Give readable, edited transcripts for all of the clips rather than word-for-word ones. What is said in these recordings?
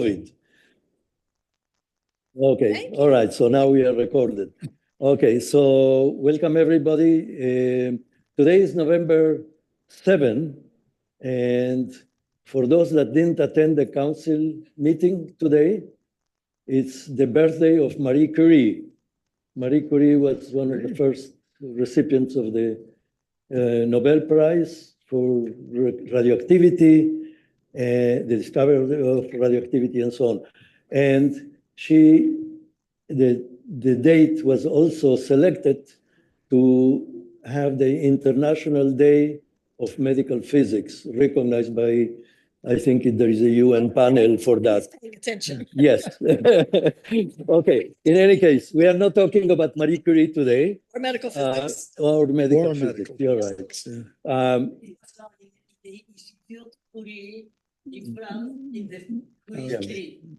it. Okay, all right, so now we are recorded. Okay, so welcome everybody. Today is November 7, and for those that didn't attend the council meeting today, it's the birthday of Marie Curie. Marie Curie was one of the first recipients of the Nobel Prize for radioactivity, the discovery of radioactivity and so on. And the date was also selected to have the International Day of Medical Physics, recognized by, I think there is a UN panel for that. Paying attention. Yes. Okay. In any case, we are not talking about Marie Curie today. Or medical physics. Or medical physics. You're right.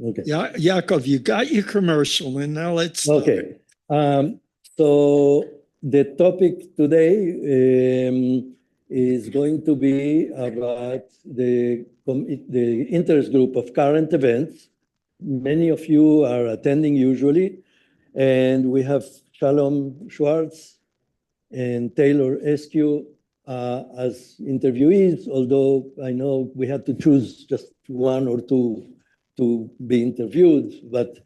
Okay. Yakov, you got your commercial, and now let's start. Okay. So the topic today is going to be about the interest group of current events. Many of you are attending usually, and we have Shalom, Schwartz, and Taylor Eskew as interviewees, although I know we had to choose just one or two to be interviewed. But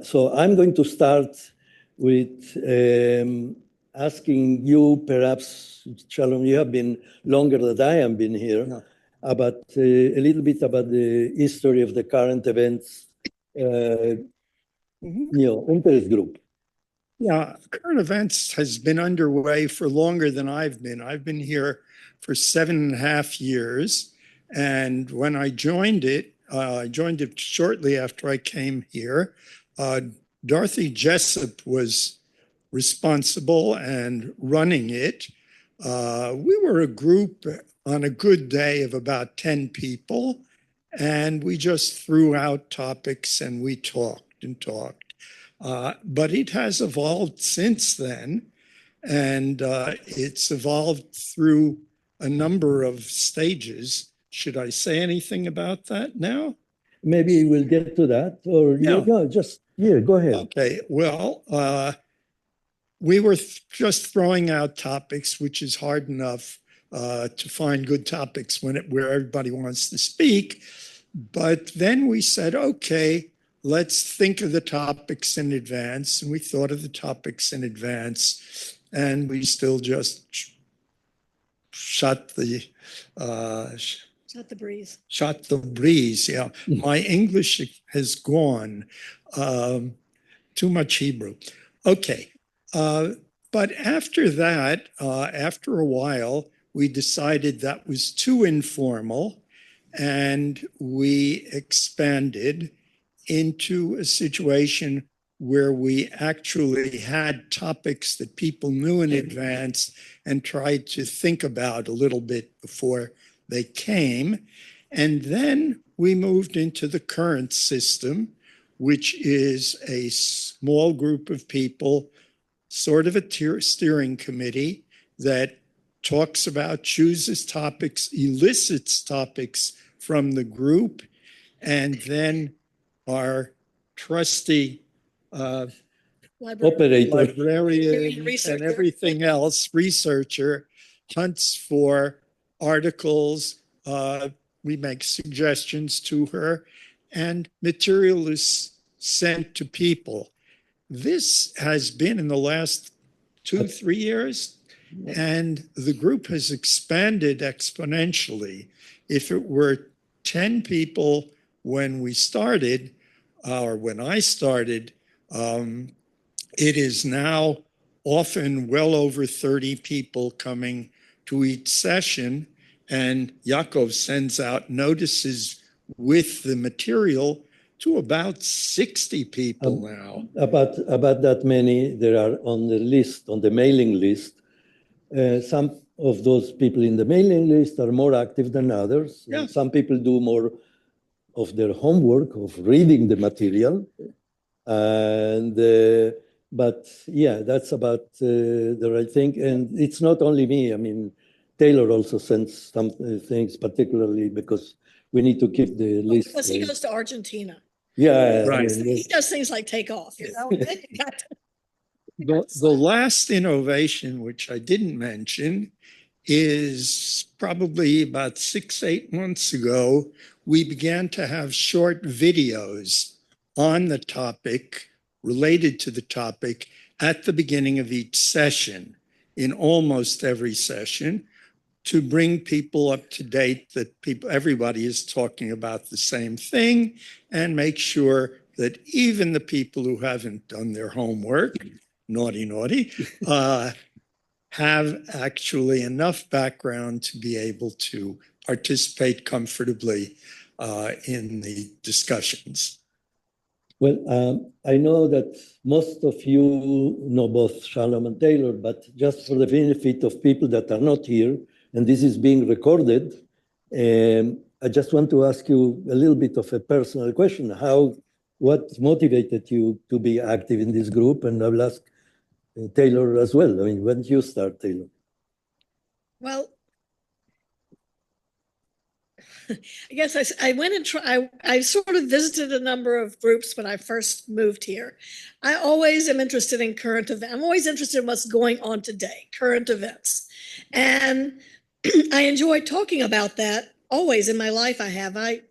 so I'm going to start with asking you, perhaps, Shalom, you have been longer than I have been here, about a little bit about the history of the current events, interest group. Yeah, current events has been underway for longer than I've been. I've been here for 7.5 years. And when I joined it shortly after I came here. Dorothy Jessup was responsible and running it. We were a group on a good day of about 10 people, and we just threw out topics and we talked and talked. But it has evolved since then, and it's evolved through a number of stages. Should I say anything about that now? Maybe we'll get to that, or go ahead. Okay, well, we were just throwing out topics, which is hard enough to find good topics where everybody wants to speak. But then we said, okay, let's think of the topics in advance. And we thought of the topics in advance, and we still just shot the breeze. Shot the breeze, yeah. My English has gone. Too much Hebrew. Okay. But after that, after a while, we decided that was too informal, and we expanded into a situation where we actually had topics that people knew in advance and tried to think about a little bit before they came. And then we moved into the current system, which is a small group of people, sort of a steering committee that talks about, chooses topics, elicits topics from the group, and then our trusty librarian and everything else, researcher, hunts for articles. We make suggestions to her, and material is sent to people. This has been in the last 2-3 years, and the group has expanded exponentially. If it were 10 people when we started, or when I started, it is now often well over 30 people coming to each session, and Yakov sends out notices with the material to about 60 people now. About that many there are on the list, on the mailing list. Some of those people in the mailing list are more active than others. Yeah. Some people do more of their homework, of reading the material. And but yeah, that's about the right thing. And it's not only me. I mean, Taylor also sends some things, particularly because we need to keep the list. Because he goes to Argentina. Yeah, Right. He does things like take off, you know. The last innovation, which I didn't mention, is probably about 6-8 months ago, we began to have short videos on the topic, related to the topic, at the beginning of each session, in almost every session, to bring people up to date that everybody is talking about the same thing, and make sure that even the people who haven't done their homework, naughty, have actually enough background to be able to participate comfortably in the discussions. Well, I know that most of you know both Shalom and Taylor, but just for the benefit of people that are not here, and this is being recorded, I just want to ask you a little bit of a personal question. What motivated you to be active in this group? And I will ask Taylor as well. I mean, when did you start, Taylor? Well, I guess I went and I sort of visited a number of groups when I first moved here. I always am interested in current events. I'm always interested in what's going on today, current events. And I enjoy talking about that always in my life. I have. I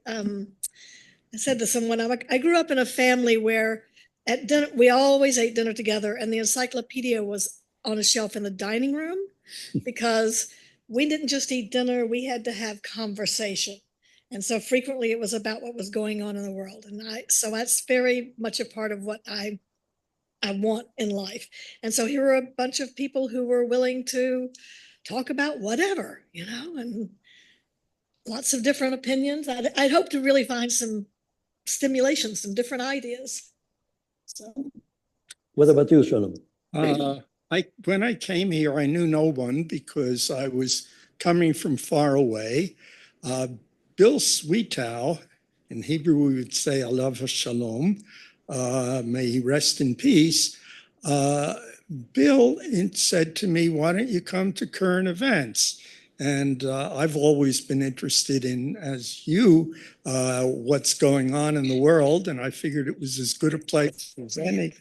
said to someone, I grew up in a family where at dinner, we always ate dinner together, and the encyclopedia was on a shelf in the dining room because we didn't just eat dinner, we had to have conversation. And so frequently it was about what was going on in the world. And so that's very much a part of what I want in life. And so here are a bunch of people who were willing to talk about whatever, you know, and lots of different opinions. I'd hope to really find some stimulation, some different ideas. So. What about you, Shalom? When I came here, I knew no one because I was coming from far away. Bill Sweetow, in Hebrew we would say Alav Shalom, may he rest in peace. Bill said to me, why don't you come to current events? And I've always been interested in, as you, what's going on in the world. And I figured it was as good a place as any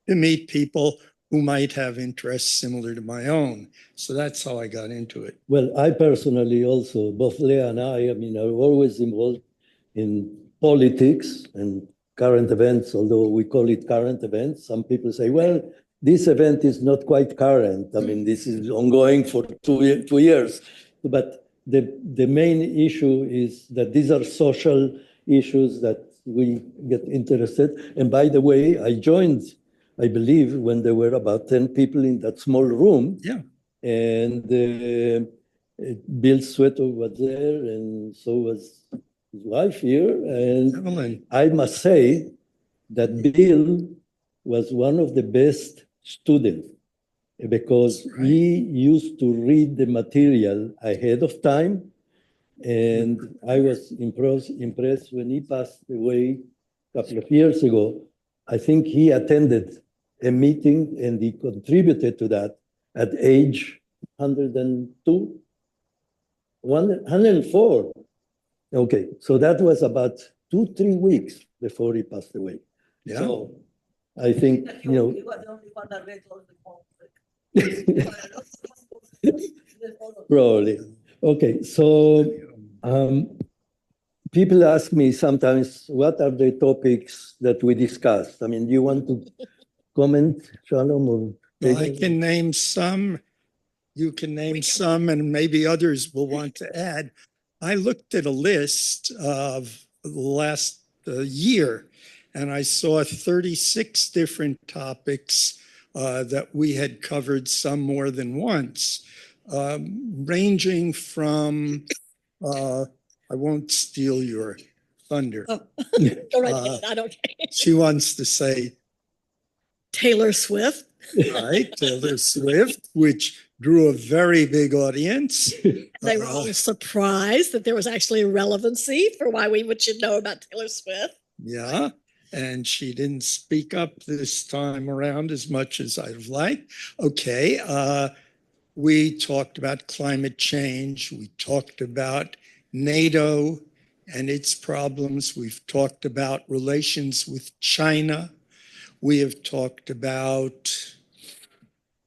to meet people who might have interests similar to my own. So that's how I got into it. Well, I personally also, both Leah and I mean, are always involved in politics and current events, although we call it current events. Some people say, well, this event is not quite current. I mean, this is ongoing for two years. But the main issue is that these are social issues that we get interested. And by the way, I joined, I believe, when there were about 10 people in that small room. Yeah. And Bill Sweto was there, and so was his wife here. And Evelyn. I must say that Bill was one of the best students because he used to read the material ahead of time. And I was impressed when he passed away a couple of years ago. I think he attended a meeting and he contributed to that at age 102, 104. Okay, so that was about 2-3 weeks before he passed away. Yeah. So I think, you know. You are the only one that read all the Probably. Okay, so people ask me sometimes, what are the topics that we discussed? I mean, do you want to comment, Shalom? Or Well, I can name some. You can name some, and maybe others will want to add. I looked at a list of the last year, and I saw 36 different topics that we had covered, some more than once, ranging from, I won't steal your thunder. Oh. Go right ahead. I don't care. She wants to say Taylor Swift. Right, Taylor Swift, which drew a very big audience. They were all surprised that there was actually a relevancy for why we should know about Taylor Swift. Yeah, and she didn't speak up this time around as much as I'd have liked. Okay, we talked about climate change. We talked about NATO and its problems. We've talked about relations with China. We have talked about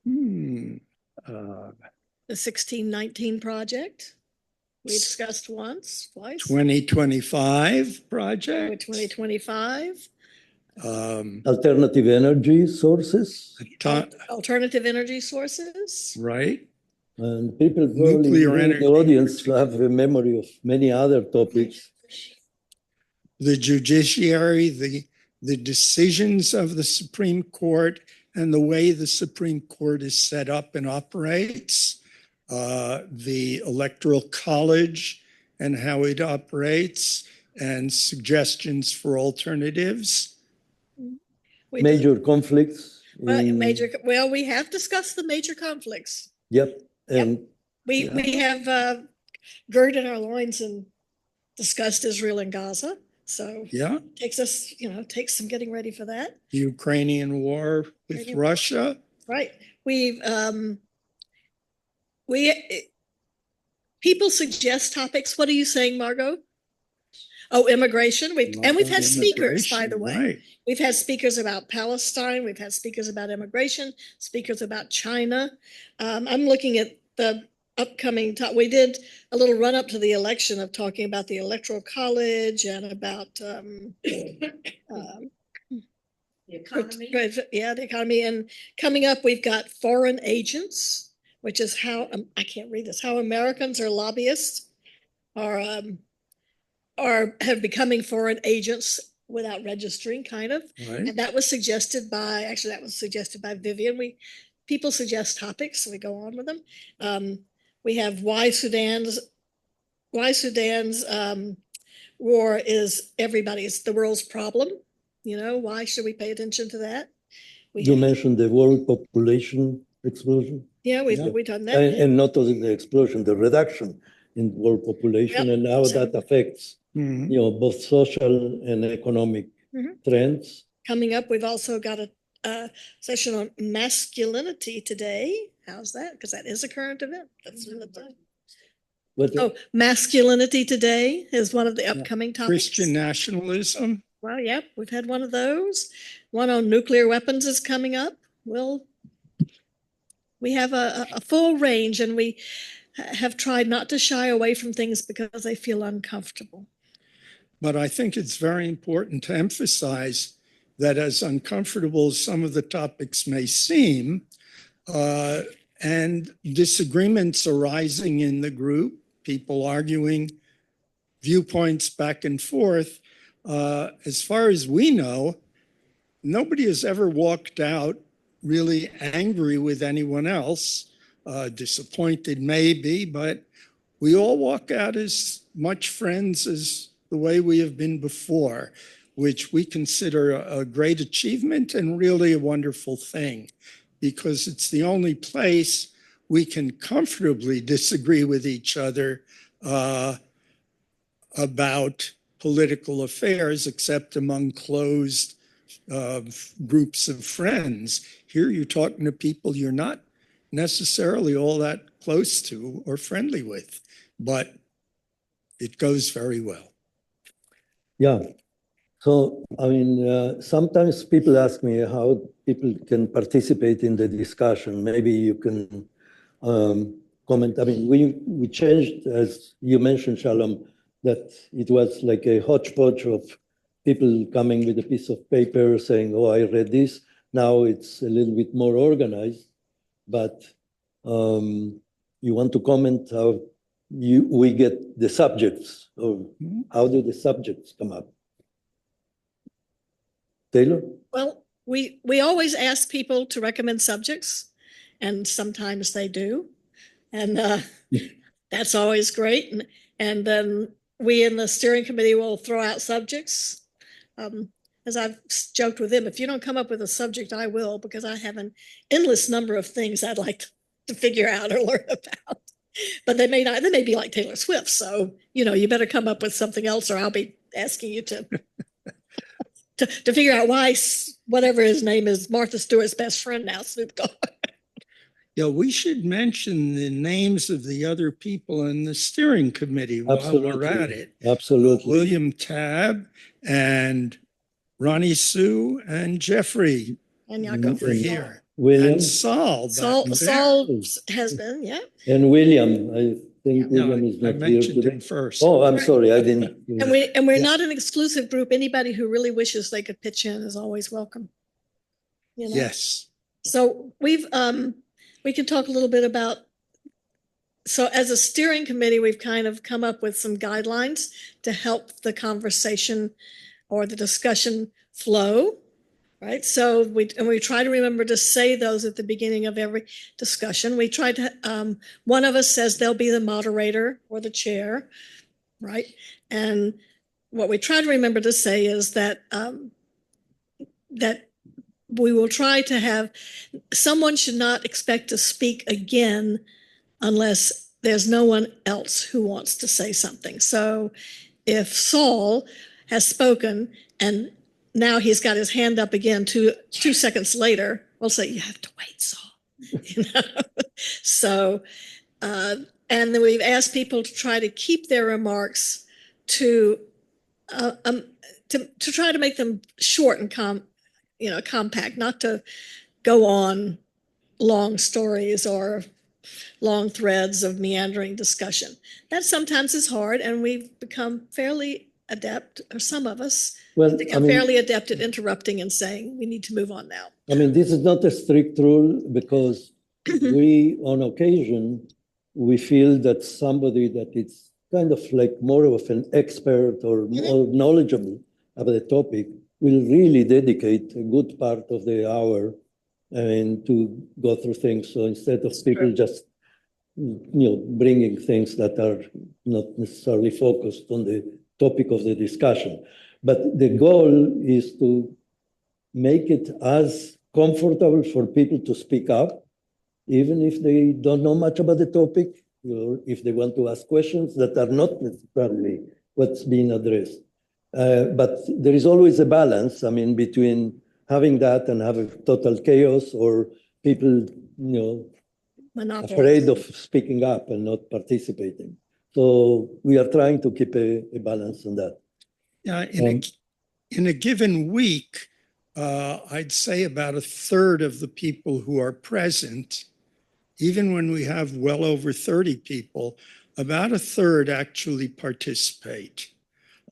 The 1619 project, we discussed once, twice. 2025 project. 2025. Alternative energy sources. Alternative energy sources. Right. And people probably Nuclear in energy. the audience have a memory of many other topics. The judiciary, the decisions of the Supreme Court, and the way the Supreme Court is set up and operates, the Electoral College and how it operates, and suggestions for alternatives. Major conflicts. Well, we have discussed the major conflicts. Yep. And We have girded in our loins and discussed Israel and Gaza. So Yeah, takes some getting ready for that. the Ukrainian war with Russia. Right. People suggest topics. What are you saying, Margot? Oh, immigration. We've had speakers, by the way. Right. We've had speakers about Palestine. We've had speakers about immigration, speakers about China. I'm looking at the upcoming we did a little run up to the election of talking about the Electoral College and about The economy. the economy. And coming up, we've got foreign agents, which is how I can't read this. How Americans or lobbyists have becoming foreign agents without registering, kind of. Right. And that was suggested by Vivian. People suggest topics, so we go on with them. We have why Sudan's war is the world's problem. Why should we pay attention to that? you mentioned the world population explosion. Yeah, we've done that. And not only the explosion, the reduction in world population, Yep. and how that affects Mhm. both social and economic trends. Coming up, we've also got a session on masculinity today. How's that? Because that is a current event. That's in the time. But Masculinity today is one of the upcoming topics. Christian nationalism. Well, yep, we've had one of those. One on nuclear weapons is coming up. We have a full range, and we have tried not to shy away from things because they feel uncomfortable. But I think it's very important to emphasize that as uncomfortable as some of the topics may seem, and disagreements arising in the group, people arguing, viewpoints back and forth, as far as we know, nobody has ever walked out really angry with anyone else, disappointed maybe, but we all walk out as much friends as the way we have been before, which we consider a great achievement and really a wonderful thing, because it's the only place we can comfortably disagree with each other about political affairs, except among closed groups of friends. Here you're talking to people you're not necessarily all that close to or friendly with, but it goes very well. yeah, so I mean, sometimes people ask me how people can participate in the discussion. Maybe you can comment. I mean, we changed, as you mentioned, Shalom, that it was like a hodgepodge of people coming with a piece of paper saying, oh, I read this. Now it's a little bit more organized, but you want to comment how we get the subjects, or how do the subjects come up? Taylor? Well, we always ask people to recommend subjects, and sometimes they do. And that's always great. And then we in the steering committee will throw out subjects. As I've joked with them, if you don't come up with a subject, I will, because I have an endless number of things I'd like to figure out or learn about. But they may not, they may be like Taylor Swift. So, you better come up with something else, or I'll be asking you to figure out why whatever his name is, Martha Stewart's best friend now, Snoop Dogg. Yeah, we should mention the names of the other people in the steering committee while we're at it. Absolutely. William Tabb and Ronnie Sue and Jeffrey And Yakov. over here. William And Saul. Saul, back there. Saul has been, yeah. and William. I think No, William is I not here mentioned today. him first. Oh, I'm sorry. I didn't. And we're Yeah. not an exclusive group. Anybody who really wishes they could pitch in is always welcome. You know? Yes. So we can talk a little bit about, so as a steering committee, we've kind of come up with some guidelines to help the conversation or the discussion flow, right? So we try to remember to say those at the beginning of every discussion. We try to, one of us says they'll be the moderator or the chair, right? And what we try to remember to say is that that we will try to have, someone should not expect to speak again unless there's no one else who wants to say something. So if Saul has spoken and now he's got his hand up again 2 seconds later, we'll say, you have to wait, Saul. You know? So, and then we've asked people to try to keep their remarks to try to make them short and compact, not to go on long stories or long threads of meandering discussion. That sometimes is hard, and we've become fairly adept, or some of us become fairly adept at interrupting and saying, we need to move on now. I mean, this is not a strict rule because we, on occasion, we feel that somebody that is kind of like more of an expert or more knowledgeable about the topic will really dedicate a good part of the hour and to go through things. So instead of people just, bringing things that are not necessarily focused on the topic of the discussion. But the goal is to make it as comfortable for people to speak up, even if they don't know much about the topic, or if they want to ask questions that are not necessarily what's being addressed. But there is always a balance, between having that and having total chaos, or people, afraid of speaking up and not participating. So we are trying to keep a balance on that. Yeah, in a given week, I'd say about a third of the people who are present, even when we have well over 30 people, about a third actually participate.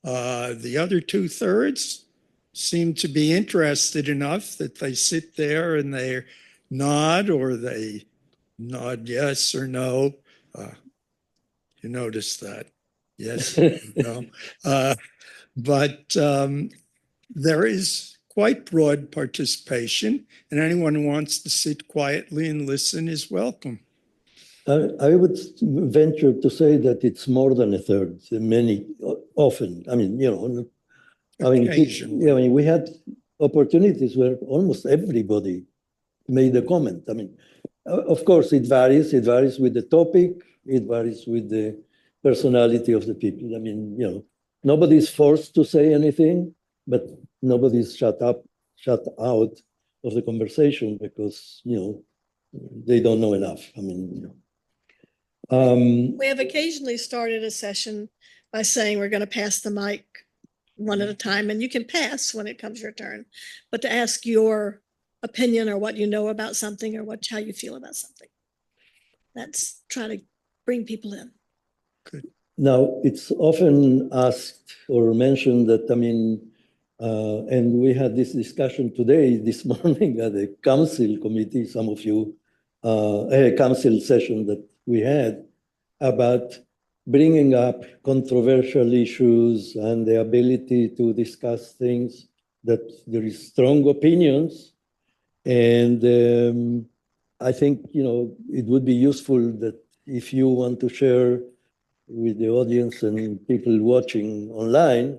The other 2/3 seem to be interested enough that they sit there and they nod, or they nod yes or no. You notice that? Yes, no. But there is quite broad participation, and anyone who wants to sit quietly and listen is welcome. I would venture to say that it's more than a third. Often. We had opportunities where almost everybody made a comment. Of course, it varies. It varies with the topic. It varies with the personality of the people. Nobody's forced to say anything, but nobody's shut out of the conversation because, they don't know enough. We have occasionally started a session by saying we're going to pass the mic one at a time, and you can pass when it comes your turn, but to ask your opinion or what you know about something or how you feel about something. That's trying to bring people in. Good. Now, it's often asked or mentioned that, and we had this discussion this morning at the council committee, some of you, a council session that we had about bringing up controversial issues and the ability to discuss things that there is strong opinions. And I think, it would be useful that if you want to share with the audience and people watching online,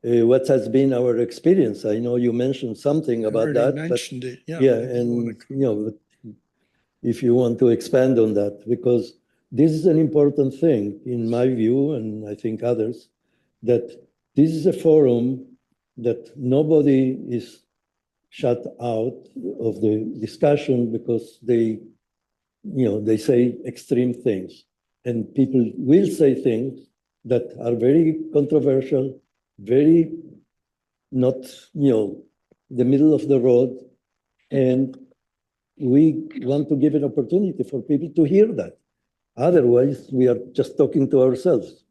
what has been our experience. I know you mentioned something about that. Mentioned it, yeah. Yeah, and if you want to expand on that, because this is an important thing in my view, and I think others, that this is a forum that nobody is shut out of the discussion because they they say extreme things, and people will say things that are very controversial, very not, the middle of the road. And we want to give an opportunity for people to hear that. Otherwise, we are just talking to ourselves.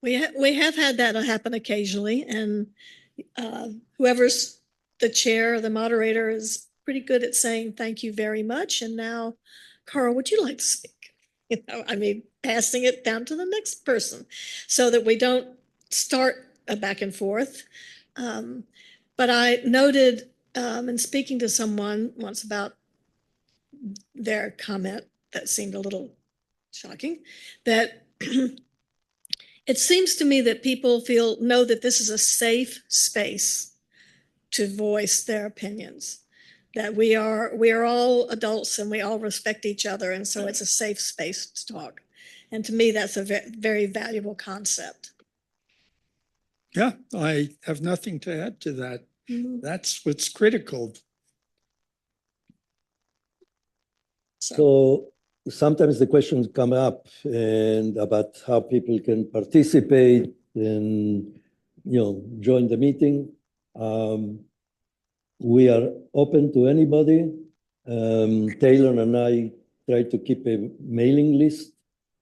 We have had that happen occasionally, and whoever's the chair or the moderator is pretty good at saying thank you very much. And now, Carl, would you like to speak? Passing it down to the next person so that we don't start a back and forth. But I noted in speaking to someone once about their comment that seemed a little shocking, that it seems to me that people know that this is a safe space to voice their opinions, that we are all adults and we all respect each other, and so it's a safe space to talk. And to me, that's a very valuable concept. Yeah, I have nothing to add to that. Mm-hmm. That's what's critical. So sometimes the questions come up and about how people can participate and join the meeting. We are open to anybody. Taylor and I try to keep a mailing list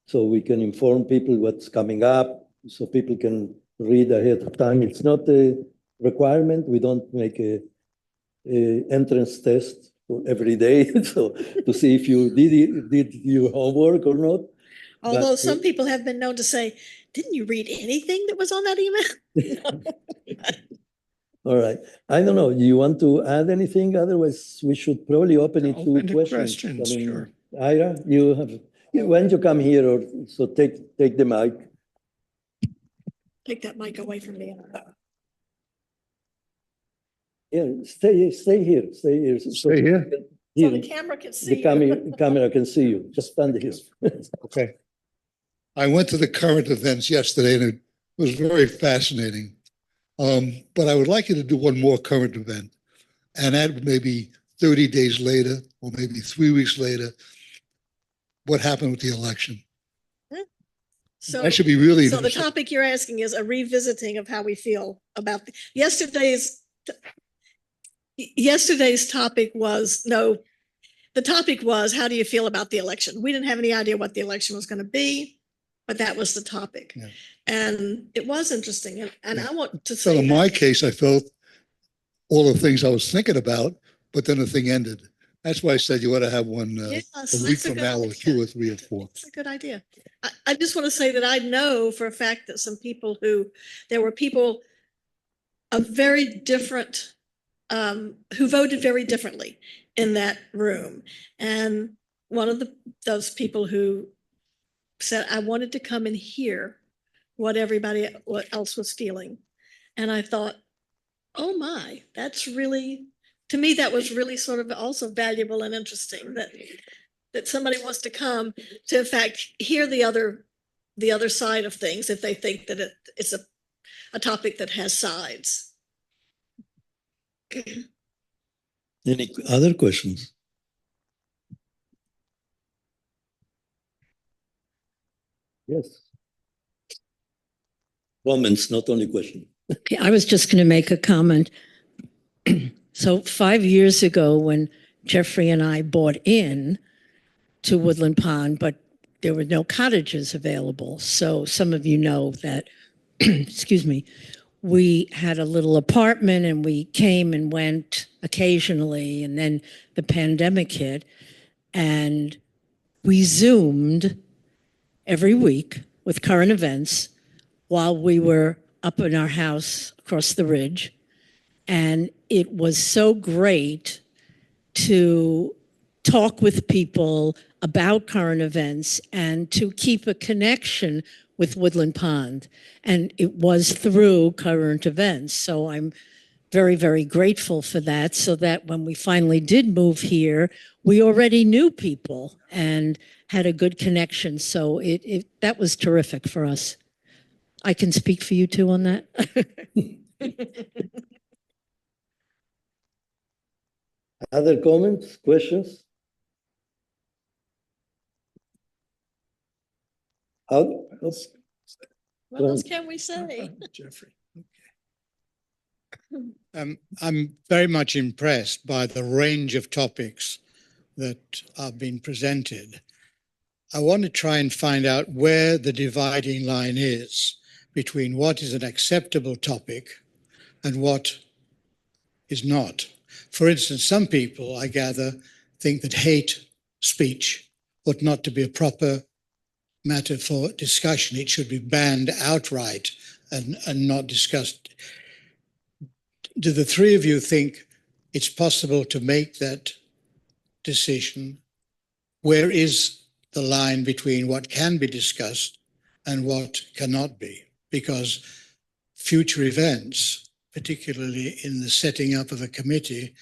so we can inform people what's coming up, so people can read ahead of time. It's not a requirement. We don't make a entrance test for every day so to see if you did your homework or not. Although some people have been known to say, didn't you read anything that was on that email? All right. I don't know. Do you want to add anything? Otherwise, we should probably open it to questions. Sure. Ira, why don't you come here, or so take the mic. Take that mic away from me. Yeah, stay here. Stay here. Stay here. So the camera can see the camera can see you. Just stand here. Okay. I went to the current events yesterday, and it was very fascinating. But I would like you to do one more current event, and add maybe 30 days later, or maybe 3 weeks later, what happened with the election. So that should be really so the topic you're asking is a revisiting of how we feel about yesterday's topic was the topic was, how do you feel about the election? We didn't have any idea what the election was going to be, but that was the topic. Yeah. And it was interesting. And yeah. I want to say, so in my case, I felt all the things I was thinking about, but then the thing ended. That's why I said you ought to have one a week from now, or 2 or 3 or 4. That's a good idea. I just want to say that I know for a fact that there were people of very different, who voted very differently in that room. And one of those people who said, I wanted to come and hear what else was feeling. And I thought, oh my, that's really, to me, that was really sort of also valuable and interesting that somebody wants to come to, in fact, hear the other side of things if they think that it's a topic that has sides. Any other questions? Yes. Comments, not only questions. Okay, I was just going to make a comment. So 5 years ago, when Jeffrey and I bought in to Woodland Pond, but there were no cottages available. So some of you know that, excuse me, we had a little apartment and we came and went occasionally, and then the pandemic hit and we Zoomed every week with current events while we were up in our house across the ridge. And it was so great to talk with people about current events and to keep a connection with Woodland Pond. And it was through current events. So I'm very, very grateful for that, so that when we finally did move here, we already knew people and had a good connection. So that was terrific for us. I can speak for you too on that. Other comments, questions? Oops. What else can we say? Jeffrey. I'm very much impressed by the range of topics that are being presented. I want to try and find out where the dividing line is between what is an acceptable topic and what is not. For instance, some people, I gather, think that hate speech ought not to be a proper matter for discussion. It should be banned outright and not discussed. Do the three of you think it's possible to make that decision? Where is the line between what can be discussed and what cannot be? Because future events, particularly in the setting up of a committee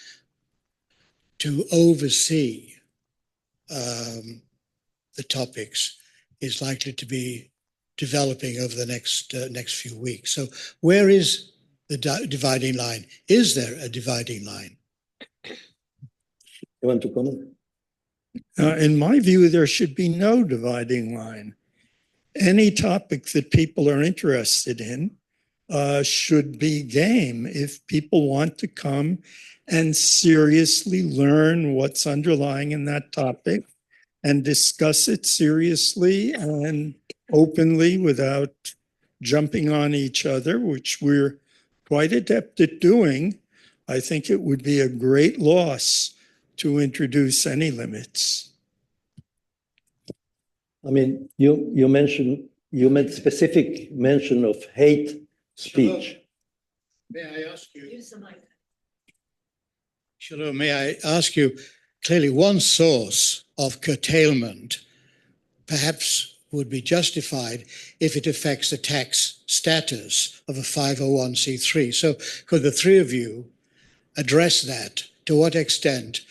to oversee the topics, is likely to be developing over the next few weeks. So where is the dividing line? Is there a dividing line? You want to comment? In my view, there should be no dividing line. Any topic that people are interested in should be game. If people want to come and seriously learn what's underlying in that topic and discuss it seriously and openly without jumping on each other, which we're quite adept at doing, I think it would be a great loss to introduce any limits. I mean, you made specific mention of hate speech. May I ask you? Shalom, may I ask you, clearly one source of curtailment perhaps would be justified if it affects the tax status of a 501c3. So could the three of you address that? To what extent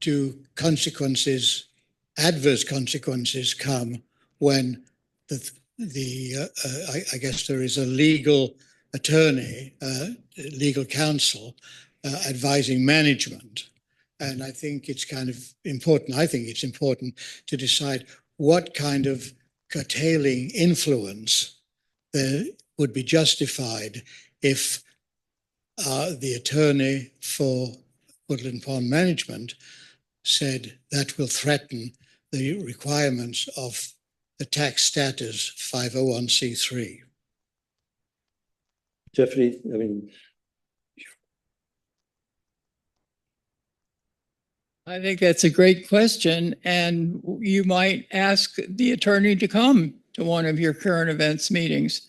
do consequences, adverse consequences, come when I guess there is a legal attorney, legal counsel advising management? And I think it's kind of important. I think it's important to decide what kind of curtailing influence there would be justified if the attorney for Woodland Pond Management said that will threaten the requirements of the tax status 501c3. Jeffrey, I mean, I think that's a great question, and you might ask the attorney to come to one of your current events meetings,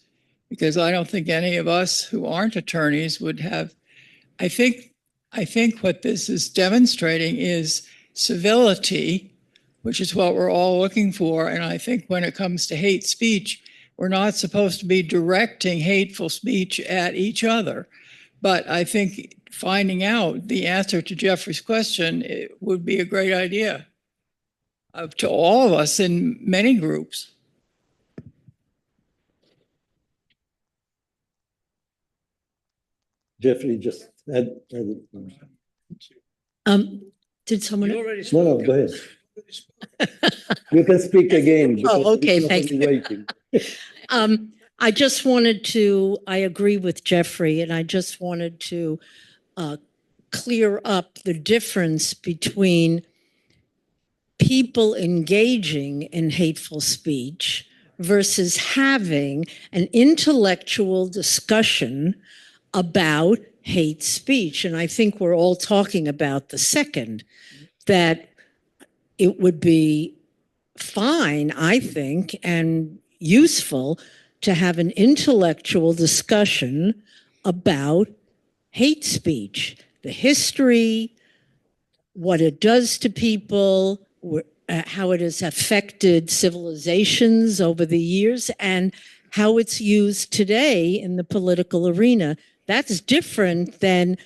because I don't think any of us who aren't attorneys would have. I think what this is demonstrating is civility, which is what we're all looking for. And I think when it comes to hate speech, we're not supposed to be directing hateful speech at each other. But I think finding out the answer to Jeffrey's question, it would be a great idea to all of us in many groups. Jeffrey just had. Did someone? No, go ahead. You can speak again. Oh, okay, thank you. Waiting. I just wanted to, I agree with Jeffrey, and I just wanted to clear up the difference between people engaging in hateful speech versus having an intellectual discussion about hate speech. And I think we're all talking about the second, that it would be fine, I think, and useful to have an intellectual discussion about hate speech, the history, what it does to people, how it has affected civilizations over the years, and how it's used today in the political arena. That's different than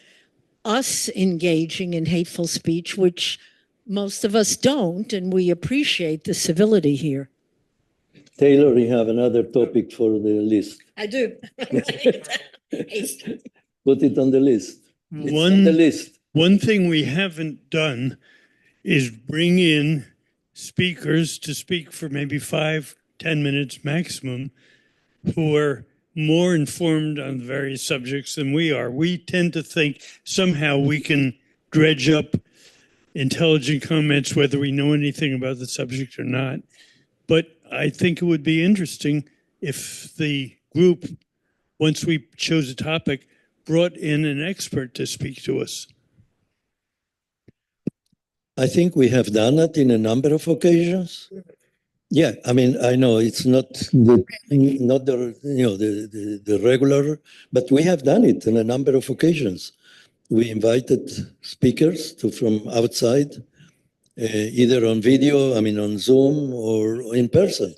us engaging in hateful speech, which most of us don't, and we appreciate the civility here. Taylor, you have another topic for the list. I do. Put it on the list. It's on the list. One thing we haven't done is bring in speakers to speak for maybe 5-10 minutes maximum, who are more informed on various subjects than we are. We tend to think somehow we can dredge up intelligent comments, whether we know anything about the subject or not. But I think it would be interesting if the group, once we chose a topic, brought in an expert to speak to us. I think we have done it in a number of occasions. Yeah, I mean, I know it's not the the regular, but we have done it on a number of occasions. We invited speakers from outside, either on video, I mean, on Zoom or in person.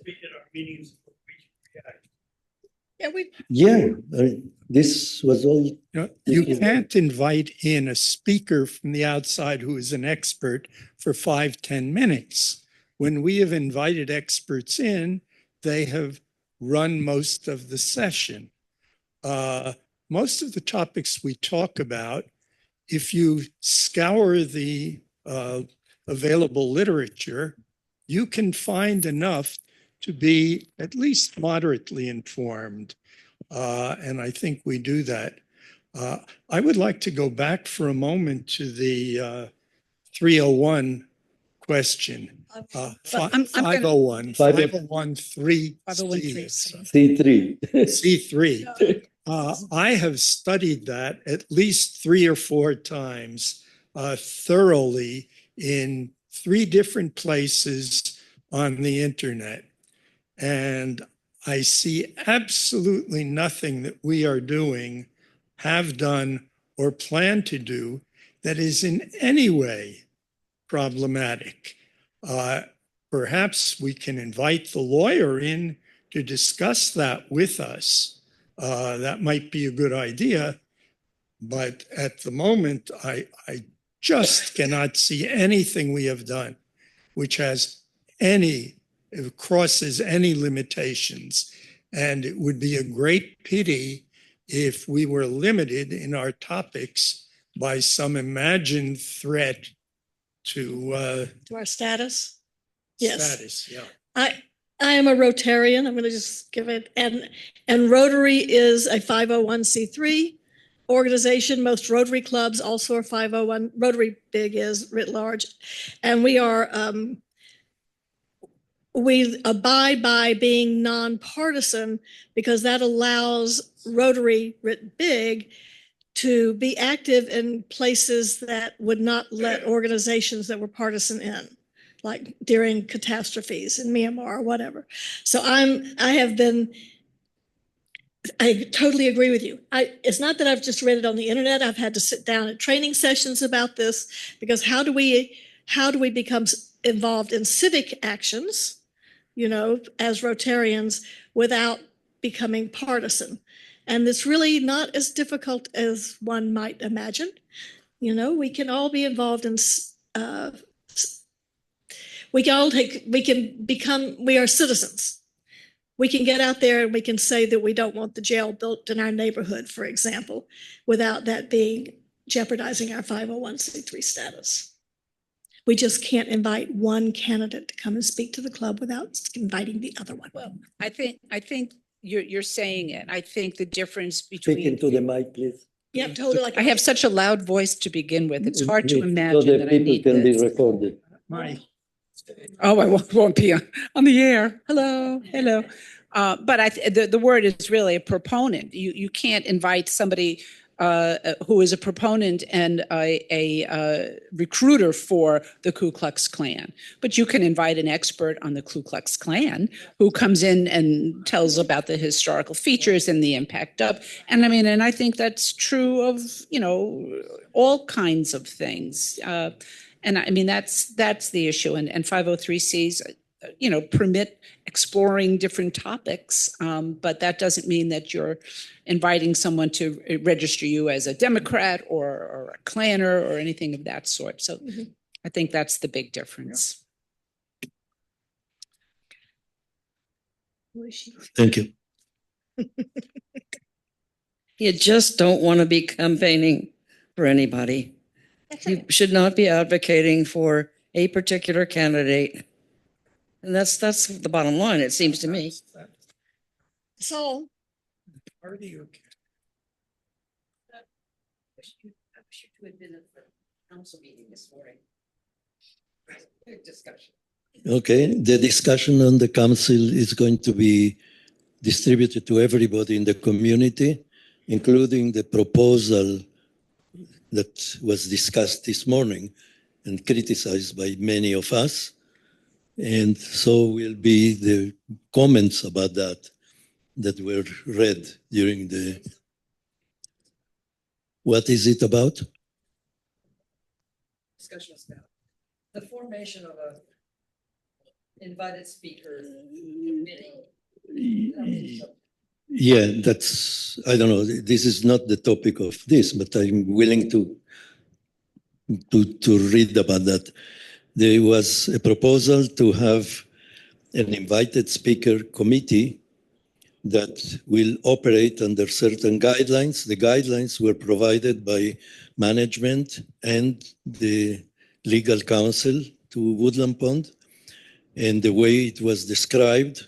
Yeah, This was all. You can't invite in a speaker from the outside who is an expert for 5-10 minutes. When we have invited experts in, they have run most of the session. Most of the topics we talk about, if you scour the available literature, you can find enough to be at least moderately informed. And I think we do that. I would like to go back for a moment to the 301 question. 501, 501.3 C3. C3. I have studied that at least 3 or 4 times thoroughly in 3 different places on the internet. And I see absolutely nothing that we are doing, have done, or plan to do that is in any way problematic. Perhaps we can invite the lawyer in to discuss that with us. That might be a good idea. But at the moment, I just cannot see anything we have done which has it crosses any limitations. And it would be a great pity if we were limited in our topics by some imagined threat to our status. Yes. Status, yeah. I am a Rotarian. I'm going to just give it. And Rotary is a 501c3 organization. Most Rotary clubs also are 501. Rotary Big is writ large. And we are, we abide by being nonpartisan because that allows Rotary writ big to be active in places that would not let organizations that were partisan in, like during catastrophes in Myanmar or whatever. So I totally agree with you. It's not that I've just read it on the internet. I've had to sit down at training sessions about this, because how do we become involved in civic actions, as Rotarians, without becoming partisan? And it's really not as difficult as one might imagine. We can all be involved in, we are citizens. We can get out there and we can say that we don't want the jail built in our neighborhood, for example, without that being jeopardizing our 501c3 status. We just can't invite one candidate to come and speak to the club without inviting the other one. Well, I think you're saying it. I think the difference between. Speak into the mic, please. Yep, totally. I have such a loud voice to begin with. It's hard to imagine so that the I people need can this. be recorded. Oh, I won't be on the air. Hello. But the word is really a proponent. You can't invite somebody who is a proponent and a recruiter for the Ku Klux Klan. But you can invite an expert on the Ku Klux Klan who comes in and tells about the historical features and the impact of. And I think that's true of, all kinds of things. That's the issue. And 503Cs, permit exploring different topics, but that doesn't mean that you're inviting someone to register you as a Democrat or a Klanner or anything of that sort. So I think that's the big difference. Thank you. You just don't want to be campaigning for anybody. You should not be advocating for a particular candidate. And that's the bottom line, it seems to me. So, Okay, the discussion on the council is going to be distributed to everybody in the community, including the proposal that was discussed this morning and criticized by many of us. And so will be the comments about that were read during the. What is it about? Discussion about the formation of a invited speaker committee. Yeah, I don't know, this is not the topic of this, but I'm willing to read about that. There was a proposal to have an invited speaker committee that will operate under certain guidelines. The guidelines were provided by management and the legal counsel to Woodland Pond. And the way it was described,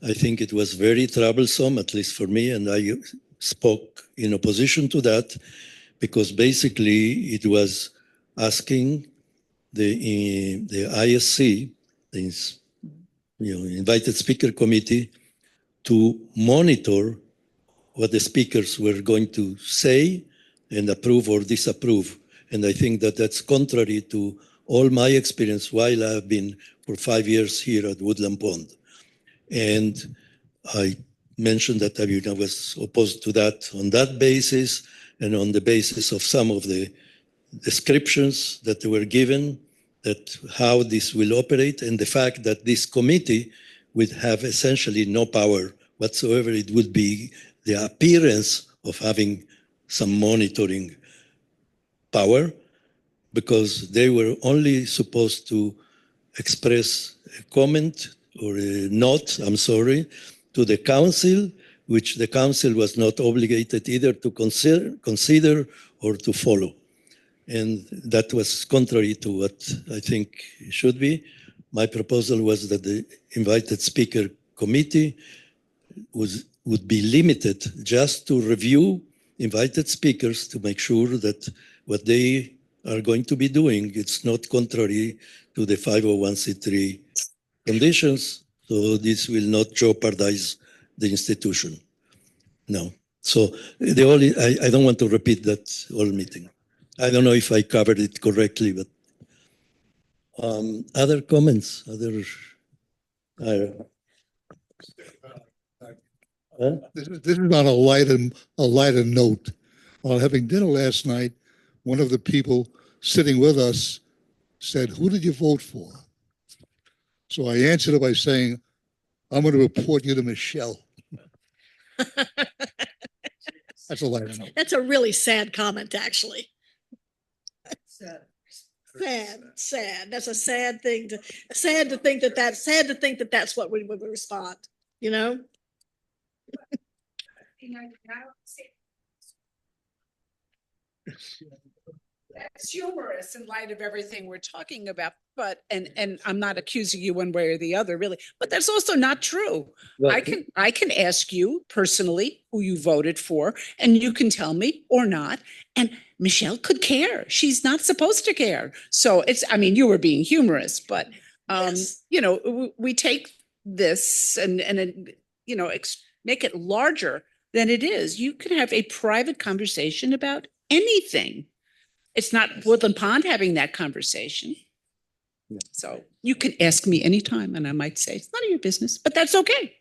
I think it was very troublesome, at least for me, and I spoke in opposition to that because basically it was asking the ISC, the invited speaker committee, to monitor what the speakers were going to say and approve or disapprove. And I think that that's contrary to all my experience while I've been for 5 years here at Woodland Pond. And I mentioned that I was opposed to that on that basis and on the basis of some of the descriptions that were given, that how this will operate, and the fact that this committee would have essentially no power whatsoever. It would be the appearance of having some monitoring power, because they were only supposed to express a comment or a note, I'm sorry, to the council, which the council was not obligated either to consider or to follow. And that was contrary to what I think it should be. My proposal was that the invited speaker committee would be limited just to review invited speakers to make sure that what they are going to be doing, it's not contrary to the 501c3 conditions, so this will not jeopardize the institution. No. So I don't want to repeat that whole meeting. I don't know if I covered it correctly, but other comments, This is on a lighter note. While having dinner last night, one of the people sitting with us said, "Who did you vote for?" So I answered it by saying, "I'm going to report you to Michelle." That's a lighter note. that's a really sad comment, actually. Sad. That's a sad thing to think that that's what we would respond, you know? That's humorous in light of everything we're talking about, but and I'm not accusing you one way or the other, really, but that's also not true. Well, I can ask you personally who you voted for, and you can tell me or not. And Michelle could care. She's not supposed to care. So you were being humorous, but Yes. we take this and make it larger than it is. You can have a private conversation about anything. It's not Woodland Pond having that conversation. Yeah. So you can ask me anytime and I might say, it's none of your business, but that's okay.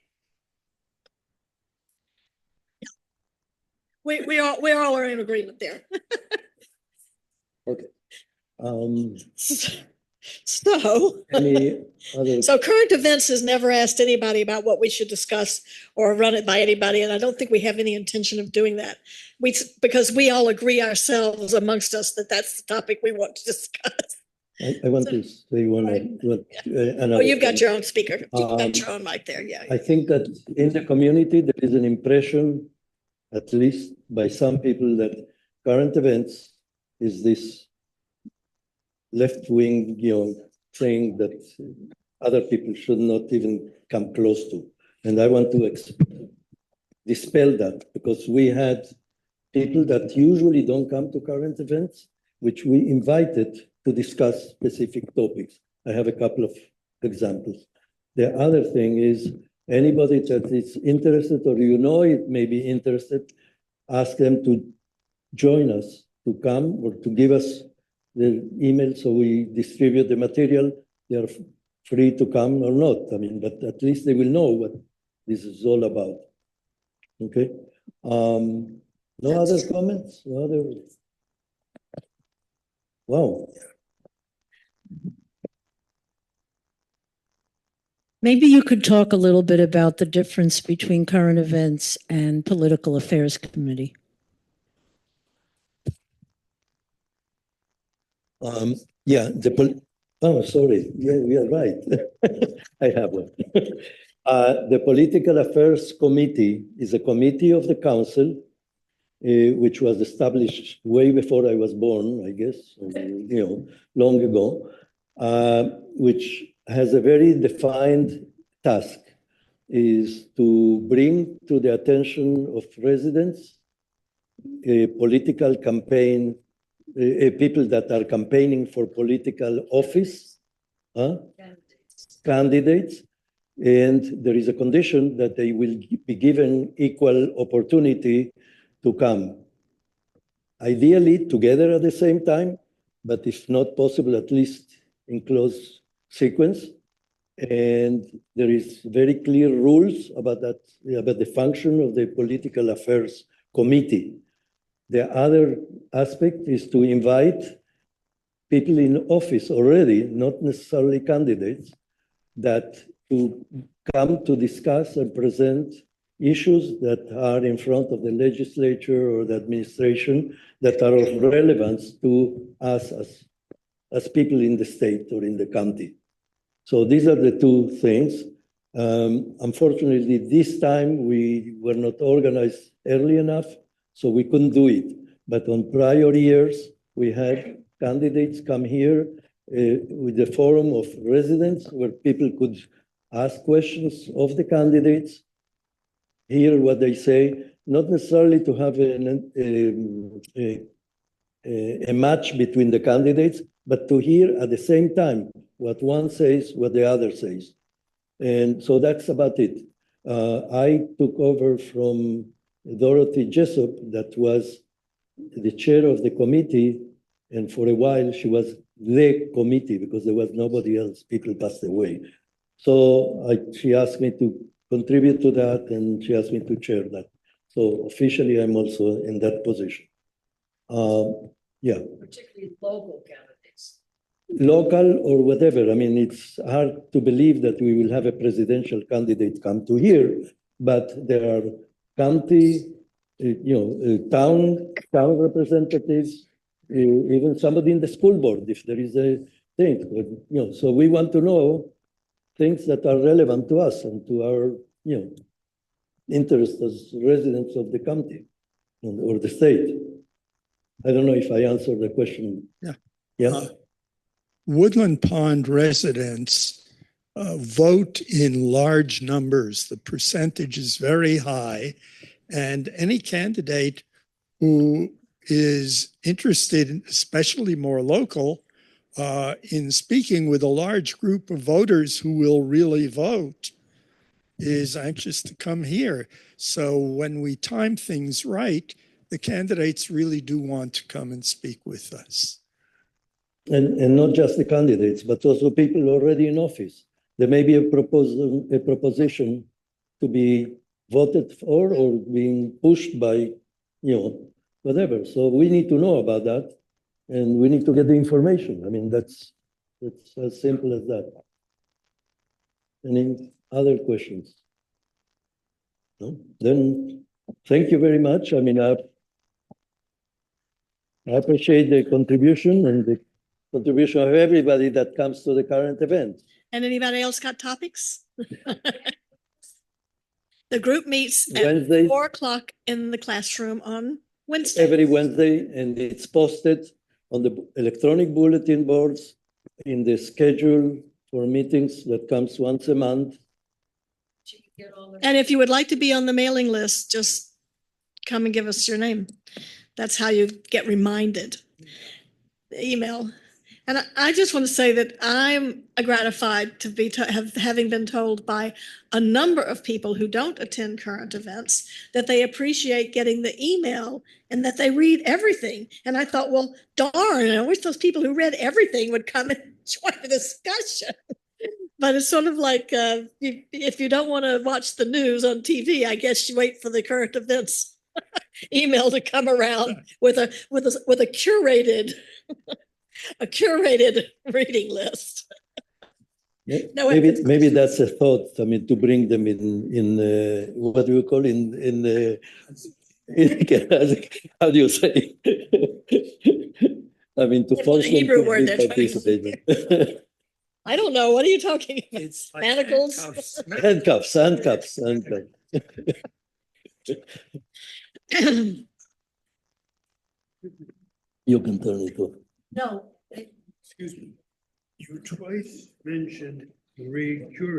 We all are in agreement there. Okay. So, Any other? so current events has never asked anybody about what we should discuss or run it by anybody, and I don't think we have any intention of doing that. Because we all agree ourselves amongst us that that's the topic we want to discuss. I want to say one. Oh, you've got your own speaker. You've got your own mic there. Yeah. I think that in the community, there is an impression, at least by some people, that current events is this left-wing, thing that other people should not even come close to. And I want to dispel that, because we had people that usually don't come to current events, which we invited to discuss specific topics. I have a couple of examples. The other thing is, anybody that is interested, or it may be interested, ask them to join us, to come or to give us the email so we distribute the material. They are free to come or not. I mean, but at least they will know what this is all about. Okay. No other comments? No other? Wow. Maybe you could talk a little bit about the difference between current events and political affairs committee. Yeah, oh, sorry. Yeah, we are right. I have one. The Political Affairs Committee is a committee of the council, which was established way before I was born, I guess, long ago, which has a very defined task, is to bring to the attention of residents a political campaign, people that are campaigning for political office, candidates, and there is a condition that they will be given equal opportunity to come. Ideally together at the same time, but if not possible, at least in close sequence. And there is very clear rules about that, about the function of the Political Affairs Committee. The other aspect is to invite people in office already, not necessarily candidates, that to come to discuss and present issues that are in front of the legislature or the administration that are of relevance to us as people in the state or in the county. So these are the two things. Unfortunately, this time we were not organized early enough, so we couldn't do it. But on prior years, we had candidates come here with the forum of residents where people could ask questions of the candidates, hear what they say, not necessarily to have a match between the candidates, but to hear at the same time what one says, what the other says. And so that's about it. I took over from Dorothy Jessup, that was the chair of the committee, and for a while she was the committee because there was nobody else, people passed away. So she asked me to contribute to that, and she asked me to chair that. So officially, I'm also in that position. Yeah. Particularly local candidates. Local or whatever. I mean, it's hard to believe that we will have a presidential candidate come to here, but there are county, town representatives, even somebody in the school board, if there is a thing. So we want to know things that are relevant to us and to our, interests as residents of the county or the state. I don't know if I answered the question. Yeah. Yeah. Woodland Pond residents vote in large numbers. The percentage is very high, and any candidate who is interested, especially more local, in speaking with a large group of voters who will really vote is anxious to come here. So when we time things right, the candidates really do want to come and speak with us. And not just the candidates, but also people already in office. There may be a proposition to be voted for or being pushed by, whatever. So we need to know about that, and we need to get the information. I mean, that's as simple as that. Any other questions? No? Then thank you very much. I mean, I appreciate the contribution and the contribution of everybody that comes to the current event. And anybody else got topics? The group meets at Wednesday. 4 o'clock in the classroom on Wednesday. Every Wednesday, and it's posted on the electronic bulletin boards, in the schedule for meetings that comes once a month. And if you would like to be on the mailing list, just come and give us your name. That's how you get reminded. The email. And I just want to say that I'm gratified to be having been told by a number of people who don't attend current events that they appreciate getting the email and that they read everything. And I thought, well, darn, I wish those people who read everything would come and join the discussion. But it's sort of like if you don't want to watch the news on TV, I guess you wait for the current events email to come around with a curated reading list. No, Maybe that's a thought. I mean, to bring them in what do you call how do you say? I mean, to force them Hebrew to word be they're trying to participating. I don't know. What are you talking about? It's like Manacles? Handcuffs. You can turn it off. No. Excuse me. You twice mentioned Marie Curie.